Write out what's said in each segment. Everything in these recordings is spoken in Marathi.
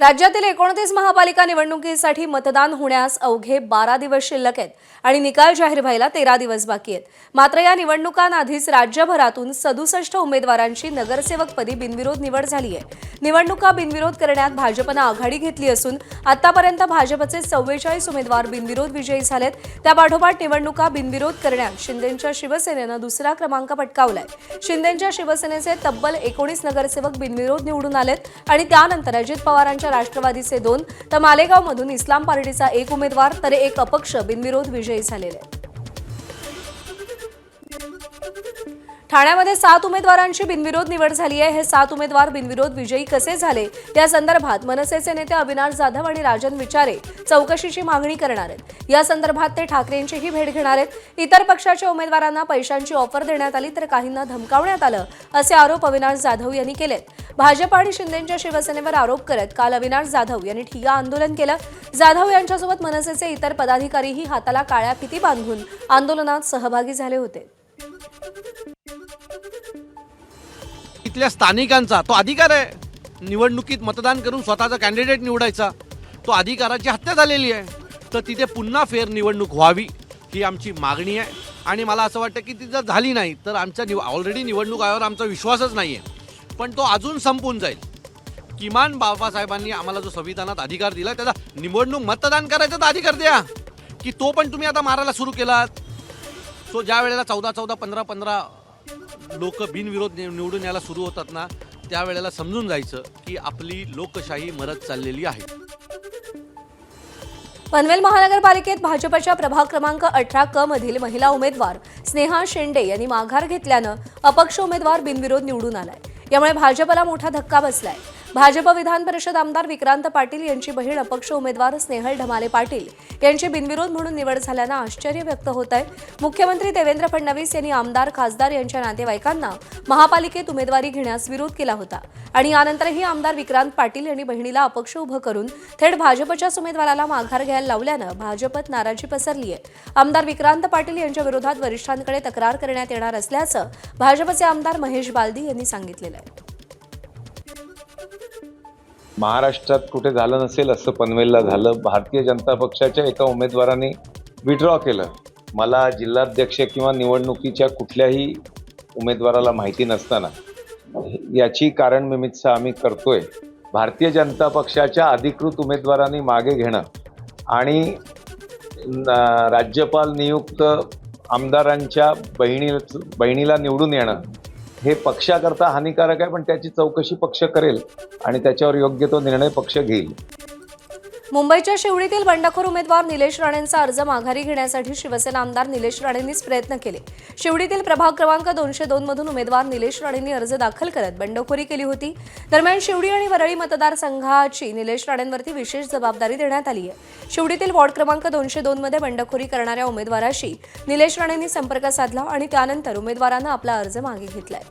राज्यातील 29 महापालिका निवडणुकीसाठी मतदान होण्यास अवघे 12 दिवस शिल्लक आहेत आणि निकाल जाहीर व्हायला 13 दिवस बाकी आहेत। मात्र या निवडणुकांआधीच राज्यभरातून 67 उमेदवारांची नगरसेवकपदी बिनविरोध निवड झाली आहे। निवडणुका बिनविरोध करण्यात भाजपने आघाडी घेतली असून आतापर्यंत भाजपचे 44 उमेदवार बिनविरोध विजयी झालेत। त्यापाठोपाठ निवडणुका बिनविरोध करण्यात शिंदेंच्या शिवसेनेनं दुसरा क्रमांक पटकावलाय। शिंदेंच्या शिवसेनेचे तब्बल 19 नगरसेवक बिनविरोध निवडून आलेत आणि त्यानंतर अजित पवारांच्या राष्ट्रवादीचे 2 तर मालेगावमधून इस्लाम पार्टीचा 1 उमेदवार तर 1 अपक्ष बिनविरोध विजयी झालेले आहेत। ठाण्यामध्ये 7 उमेदवारांची बिनविरोध निवड झाली आहे। हे 7 उमेदवार बिनविरोध विजयी कसे झाले या संदर्भात मनसेचे नेते अविनाश जाधव आणि राजन विचारे चौकशीची मागणी करणार आहेत। या संदर्भात ते ठाकरेंचीही भेट घेणार आहेत। इतर पक्षाच्या उमेदवारांना पैशांची ऑफर देण्यात आली तर काहींना धमकावण्यात आलं असे आरोप अविनाश जाधव यांनी केलेत। भाजप आणि शिंदेंच्या शिवसेनेवर आरोप करत काल अविनाश जाधव यांनी ठिय्या आंदोलन केलं। जाधव यांच्यासोबत मनसेचे इतर पदाधिकारीही हाताला काळ्या फिती बांधून आंदोलनात सहभागी झाले होते। इथल्या स्थानिकांचा तो अधिकार आहे, निवडणुकीत मतदान करून स्वतःचा कॅन्डिडेट निवडायचा, तो अधिकाराची हत्या झालेली आहे। तर तिथे पुन्हा फेर निवडणूक व्हावी ही आमची मागणी आहे आणि मला असं वाटतं की ती जर झाली नाही तर आमचा ऑलरेडी निवडणूक आयोगावर आमचा विश्वासच नाही आहे, पण तो अजून संपून जाईल। किमान बाबासाहेबांनी आम्हाला जो संविधानात अधिकार दिला त्याचा निवडणूक मतदान करायचा तर अधिकार द्या, की तो पण तुम्ही आता मारायला सुरू केलात। सो ज्या वेळेला 14-14, 15-15 लोक बिनविरोध निवडून यायला सुरू होतात ना, त्यावेळेला समजून जायचं की आपली लोकशाही मरत चाललेली आहे। पनवेल महानगरपालिकेत भाजपच्या प्रभाग क्रमांक 18 क मधील महिला उमेदवार स्नेहा शेंडे यांनी माघार घेतल्यानं अपक्ष उमेदवार बिनविरोध निवडून आलाय। यामुळे भाजपला मोठा धक्का बसलाय। भाजप विधान परिषद आमदार विक्रांत पाटील यांची बहीण अपक्ष उमेदवार स्नेहल ढमाले पाटील यांची बिनविरोध म्हणून निवड झाल्यानं आश्चर्य व्यक्त होत आहे। मुख्यमंत्री देवेंद्र फडणवीस यांनी आमदार खासदार यांच्या नातेवाईकांना महापालिकेत उमेदवारी घेण्यास विरोध केला होता आणि यानंतरही आमदार विक्रांत पाटील यांनी बहिणीला अपक्ष उभं करून थेट भाजपच्याच उमेदवाराला माघार घ्यायला लावल्यानं भाजपत नाराजी पसरली आहे। आमदार विक्रांत पाटील यांच्या विरोधात वरिष्ठांकडे तक्रार करण्यात येणार असल्याचं भाजपचे आमदार महेश बालदी यांनी सांगितलेलं आहे। महाराष्ट्रात कुठे झालं नसेल असं पनवेलला झालं। भारतीय जनता पक्षाच्या एका उमेदवाराने विड्रॉ केलं। मला जिल्हाध्यक्ष किंवा निवडणुकीच्या कुठल्याही उमेदवाराला माहिती नसताना याची कारण मीमांसा आम्ही करतोय। भारतीय जनता पक्षाच्या अधिकृत उमेदवारांनी मागे घेणं आणि राज्यपाल नियुक्त आमदारांच्या बहिणीला निवडून येणं हे पक्षाकरता हानिकारक आहे, पण त्याची चौकशी पक्ष करेल आणि त्याच्यावर योग्य तो निर्णय पक्ष घेईल। मुंबईच्या शिवडीतील बंडखोर उमेदवार निलेश राणेंचा अर्ज माघारी घेण्यासाठी शिवसेना आमदार निलेश राणेंनीच प्रयत्न केले। शिवडीतील प्रभाग क्रमांक 202 मधून उमेदवार निलेश राणेंनी अर्ज दाखल करत बंडखोरी केली होती। दरम्यान शिवडी आणि वरळी मतदारसंघाची निलेश राणेंवरती विशेष जबाबदारी देण्यात आली आहे। शिवडीतील वॉर्ड क्रमांक 202 मध्ये बंडखोरी करणाऱ्या उमेदवाराशी निलेश राणेंनी संपर्क साधला आणि त्यानंतर उमेदवारानं आपला अर्ज मागे घेतलाय।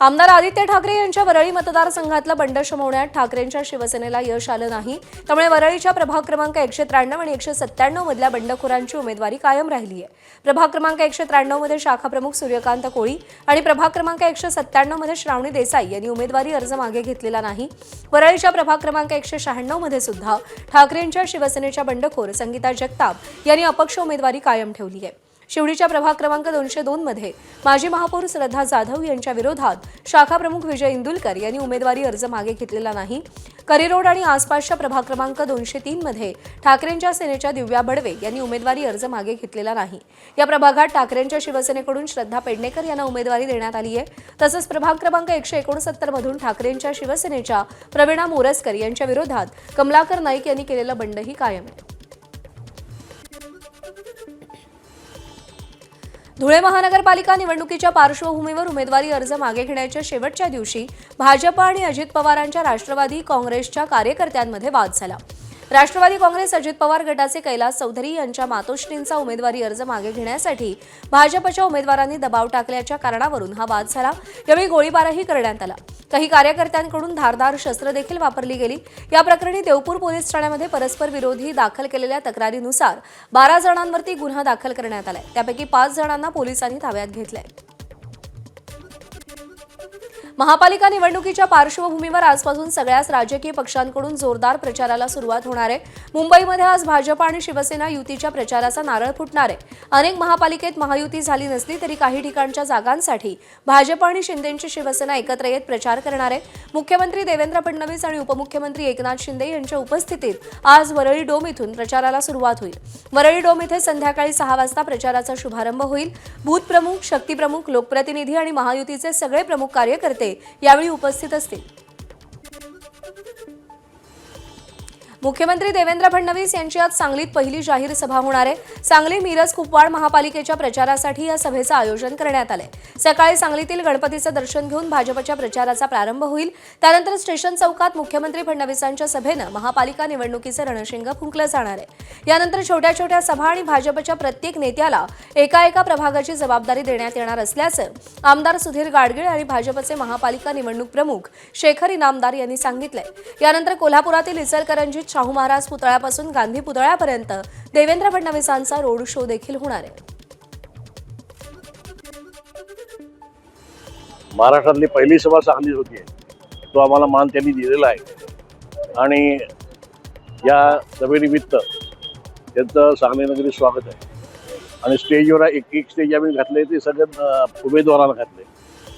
आमदार आदित्य ठाकरे यांच्या वरळी मतदारसंघातलं बंड शमवण्यात ठाकरेंच्या शिवसेनेला यश आलं नाही। त्यामुळे वरळीच्या प्रभाग क्रमांक 193 आणि 197 मधल्या बंडखोरांची उमेदवारी कायम राहिली आहे। प्रभाग क्रमांक 193 मध्ये शाखाप्रमुख सूर्यकांत कोळी आणि प्रभाग क्रमांक 197 मध्ये श्रावणी देसाई यांनी उमेदवारी अर्ज मागे घेतलेला नाही। वरळीच्या प्रभाग क्रमांक 196 मध्ये सुद्धा ठाकरेंच्या शिवसेनेच्या बंडखोर संगीता जगताप यांनी अपक्ष उमेदवारी कायम ठेवली आहे। शिवडीच्या प्रभाग क्रमांक 202 मध्ये माजी महापौर श्रद्धा जाधव यांच्या विरोधात शाखाप्रमुख विजय इंदुलकर यांनी उमेदवारी अर्ज मागे घेतलेला नाही। करीरोड आणि आसपासच्या प्रभाग क्रमांक 203 मध्ये ठाकरेंच्या सेनेच्या दिव्या बडवे यांनी उमेदवारी अर्ज मागे घेतलेला नाही। या प्रभागात ठाकरेंच्या शिवसेनेकडून श्रद्धा पेडणेकर यांना उमेदवारी देण्यात आली आहे। तसंच प्रभाग क्रमांक 169 मधून ठाकरेंच्या शिवसेनेच्या प्रवीणा मोरजकर यांच्या विरोधात कमलाकर नाईक यांनी केलेलं बंडही कायम आहे। धुळे महानगरपालिका निवडणुकीच्या पार्श्वभूमीवर उमेदवारी अर्ज मागे घेण्याच्या शेवटच्या दिवशी भाजप आणि अजित पवारांच्या राष्ट्रवादी काँग्रेसच्या कार्यकर्त्यांमध्ये वाद झाला। राष्ट्रवादी काँग्रेस अजित पवार गटाचे कैलास चौधरी यांच्या मातोश्रींचा उमेदवारी अर्ज मागे घेण्यासाठी भाजपच्या उमेदवारांनी दबाव टाकल्याच्या कारणावरून हा वाद झाला। यावेळी गोळीबारही करण्यात आला। काही कार्यकर्त्यांकडून धारदार शस्त्र देखील वापरली गेली। या प्रकरणी देवपूर पोलीस ठाण्यामध्ये परस्पर विरोधी दाखल केलेल्या तक्रारीनुसार 12 जणांवरती गुन्हा दाखल करण्यात आलाय। त्यापैकी 5 जणांना पोलिसांनी ताब्यात घेतलंय। महापालिका निवडणुकीच्या पार्श्वभूमीवर आजपासून सगळ्याच राजकीय पक्षांकडून जोरदार प्रचाराला सुरुवात होणार आहे. मुंबईमध्ये आज भाजप आणि शिवसेना युतीच्या प्रचाराचा नारळ फुटणार आहे. अनेक महापालिकेत महायुती झाली नसली तरी काही ठिकाणच्या जागांसाठी भाजप आणि शिंदेची शिवसेना एकत्र येत प्रचार करणार आहे. मुख्यमंत्री देवेंद्र फडणवीस आणि उपमुख्यमंत्री एकनाथ शिंदे यांच्या उपस्थितीत आज वरळी डोम इथून प्रचाराला सुरुवात होईल. वरळी डोम इथे संध्याकाळी 6 वाजता प्रचाराचा शुभारंभ होईल. बूथप्रमुख, शक्तीप्रमुख, लोकप्रतिनिधी आणि महायुतीचे सगळे प्रमुख कार्यकर्ते यावेळी उपस्थित असतील. मुख्यमंत्री देवेंद्र फडणवीस यांची आज सांगलीत पहिली जाहीर सभा होणार आहे. सांगली मिरज कुपवाड महापालिकेच्या प्रचारासाठी या सभेचं आयोजन करण्यात आलंय. सकाळी सांगलीतील गणपतीचं दर्शन घेऊन भाजपच्या प्रचाराचा प्रारंभ होईल. त्यानंतर स्टेशन चौकात मुख्यमंत्री फडणवीसांच्या सभेनं महापालिका निवडणुकीचं रणशिंग फुंकलं जाणार आहे. यानंतर छोट्या छोट्या सभा आणि भाजपच्या प्रत्येक नेत्याला एका प्रभागाची जबाबदारी देण्यात येणार असल्याचं आमदार सुधीर गाडगीळ आणि भाजपचे महापालिका निवडणूक प्रमुख शेखर इनामदार यांनी सांगितलंय. यानंतर कोल्हापुरातील इचलकरंजीत शाहू महाराज पुतळ्यापासून गांधी पुतळ्यापर्यंत देवेंद्र फडणवीसांचा रोड शो देखील होणार आहे. महाराष्ट्रातली पहिली सभा सांगलीत होती. तो आम्हाला मान त्यांनी दिलेला आहे आणि या सभेनिमित्त त्यांचं सांगली नगरी स्वागत आहे. आणि स्टेजवर एक स्टेज आम्ही घातले ते सगळ्या उमेदवारांना घातले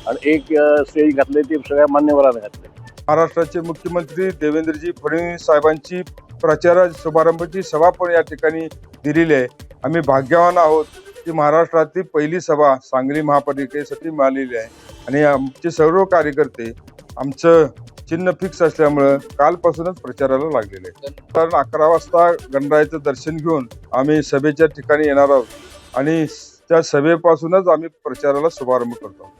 आणि एक स्टेज घातले ते सगळ्या मान्यवरांना घातले. महाराष्ट्राचे मुख्यमंत्री देवेंद्रजी फडणवीस साहेबांची प्रचार शुभारंभाची सभा पण या ठिकाणी दिलेली आहे. आम्ही भाग्यवान आहोत की महाराष्ट्रातील पहिली सभा सांगली महापालिकेसाठी मिळालेली आहे आणि आमचे सर्व कार्यकर्ते आमचं चिन्ह फिक्स असल्यामुळं कालपासूनच प्रचाराला लागलेले आहे. कारण 11 वाजता गणरायाचं दर्शन घेऊन आम्ही सभेच्या ठिकाणी येणार आहोत आणि त्या सभेपासूनच आम्ही प्रचाराला शुभारंभ करतो.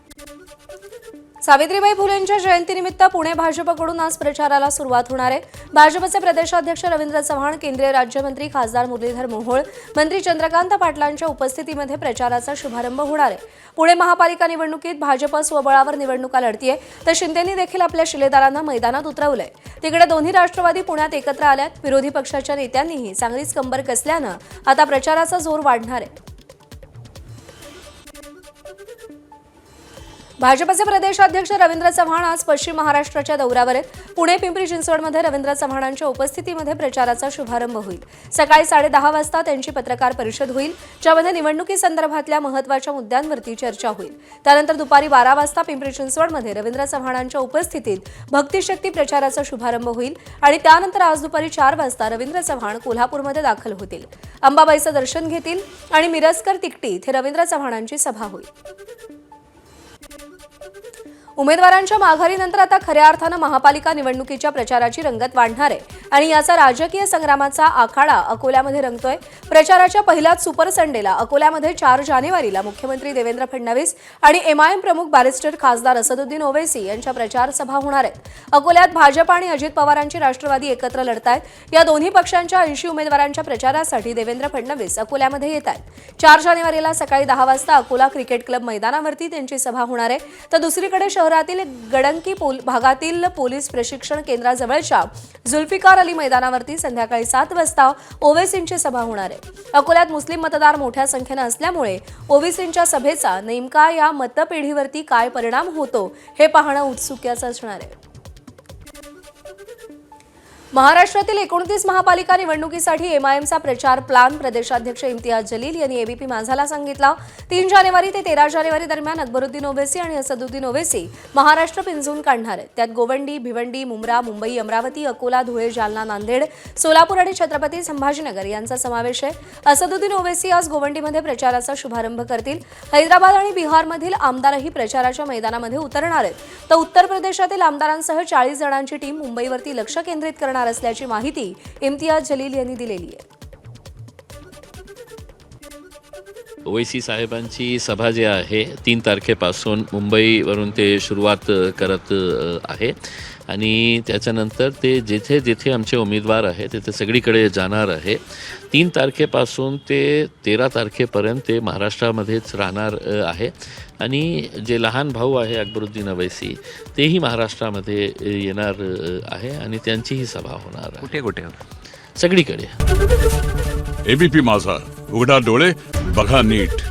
सावित्रीबाई फुलेंच्या जयंतीनिमित्त पुणे भाजपकडून आज प्रचाराला सुरुवात होणार आहे. भाजपचे प्रदेशाध्यक्ष रवींद्र चव्हाण, केंद्रीय राज्यमंत्री खासदार मुरलीधर मोहोळ, मंत्री चंद्रकांत पाटलांच्या उपस्थितीमध्ये प्रचाराचा शुभारंभ होणार आहे. पुणे महापालिका निवडणुकीत भाजप स्वबळावर निवडणुका लढतीये तर शिंदेंनी देखील आपल्या शिलेदारांना मैदानात उतरवलंय. तिकडे दोन्ही राष्ट्रवादी पुण्यात एकत्र आल्यात. विरोधी पक्षाच्या नेत्यांनीही चांगलीच कंबर कसल्यानं आता प्रचाराचा जोर वाढणार आहे. भाजपचे प्रदेशाध्यक्ष रवींद्र चव्हाण आज पश्चिम महाराष्ट्राच्या दौऱ्यावर आहेत. पुणे पिंपरी चिंचवडमध्ये रवींद्र चव्हाणांच्या उपस्थितीमध्ये प्रचाराचा शुभारंभ होईल. सकाळी 10:30 वाजता त्यांची पत्रकार परिषद होईल, ज्यामध्ये निवडणुकीसंदर्भातल्या महत्त्वाच्या मुद्द्यांवरती चर्चा होईल. त्यानंतर दुपारी 12 वाजता पिंपरी चिंचवडमध्ये रवींद्र चव्हाणांच्या उपस्थितीत भक्तिशक्ती प्रचाराचा शुभारंभ होईल आणि त्यानंतर आज दुपारी 4 वाजता रवींद्र चव्हाण कोल्हापूरमध्ये दाखल होतील. अंबाबाईचं दर्शन घेतील आणि मिरजकर तिकटी इथे रवींद्र चव्हाणांची सभा होईल. उमेदवारांच्या माघारीनंतर आता खऱ्या अर्थानं महापालिका निवडणुकीच्या प्रचाराची रंगत वाढणार आहे आणि याचा राजकीय संग्रामाचा आखाडा अकोल्यामध्ये रंगतोय. प्रचाराच्या पहिल्याच सुपर संडेला अकोल्यामध्ये 4 जानेवारीला मुख्यमंत्री देवेंद्र फडणवीस आणि MIM प्रमुख बॅरिस्टर खासदार असदुद्दीन ओवैसी यांच्या प्रचार सभा होणार आहेत. अकोल्यात भाजप आणि अजित पवारांची राष्ट्रवादी एकत्र लढतायत. या दोन्ही पक्षांच्या 80 उमेदवारांच्या प्रचारासाठी देवेंद्र फडणवीस अकोल्यामध्ये येत आहेत. 4 जानेवारीला सकाळी 10 वाजता अकोला क्रिकेट क्लब मैदानावरती त्यांची सभा होणार आहे. तर दुसरीकडे शहरातील गडंकी भागातील पोलीस प्रशिक्षण केंद्राजवळच्या जुल्फिकार अली मैदानावरती संध्याकाळी 7 वाजता ओवैसींची सभा होणार आहे. अकोल्यात मुस्लिम मतदार मोठ्या संख्येनं असल्यामुळे ओवैसींच्या सभेचा नेमका या मतपेढीवरती काय परिणाम होतो हे पाहणं उत्सुक्याचं असणार आहे. महाराष्ट्रातील 29 महापालिका निवडणुकीसाठी MIMचा प्रचार प्लान प्रदेशाध्यक्ष इम्तियाज जलील यांनी ABP माझाला सांगितला. 3 जानेवारी ते 13 जानेवारी दरम्यान अकबरुद्दीन ओवैसी आणि असदुद्दीन ओवैसी महाराष्ट्र पिंजून काढणार आहेत. त्यात गोवंडी, भिवंडी, मुंब्रा, मुंबई, अमरावती, अकोला, धुळे, जालना, नांदेड, सोलापूर आणि छत्रपती संभाजीनगर यांचा समावेश आहे. असदुद्दीन ओवैसी आज गोवंडीमध्ये प्रचाराचा शुभारंभ करतील. हैदराबाद आणि बिहारमधील आमदारही प्रचाराच्या मैदानामध्ये उतरणार आहेत. तर उत्तर प्रदेशातील आमदारांसह 40 जणांची टीम मुंबईवरती लक्ष केंद्रित करणार असल्याची माहिती इम्तियाज जलील यांनी दिलेली आहे. ओवैसी साहेबांची सभा जी आहे 3 तारखेपासून मुंबईवरून ते सुरुवात करत आहे आणि त्याच्यानंतर ते जिथे जिथे आमचे उमेदवार आहेत तिथे सगळीकडे जाणार आहे. 3 तारखेपासून ते 13 तारखेपर्यंत ते महाराष्ट्रामध्येच राहणार आहे आणि जे लहान भाऊ आहे अकबरुद्दीन ओवैसी तेही महाराष्ट्रामध्ये येणार आहे आणि त्यांचीही सभा होणार आहे. कुठे कुठे सगळीकडे. ABP माझा, उघडा डोळे बघा नीट.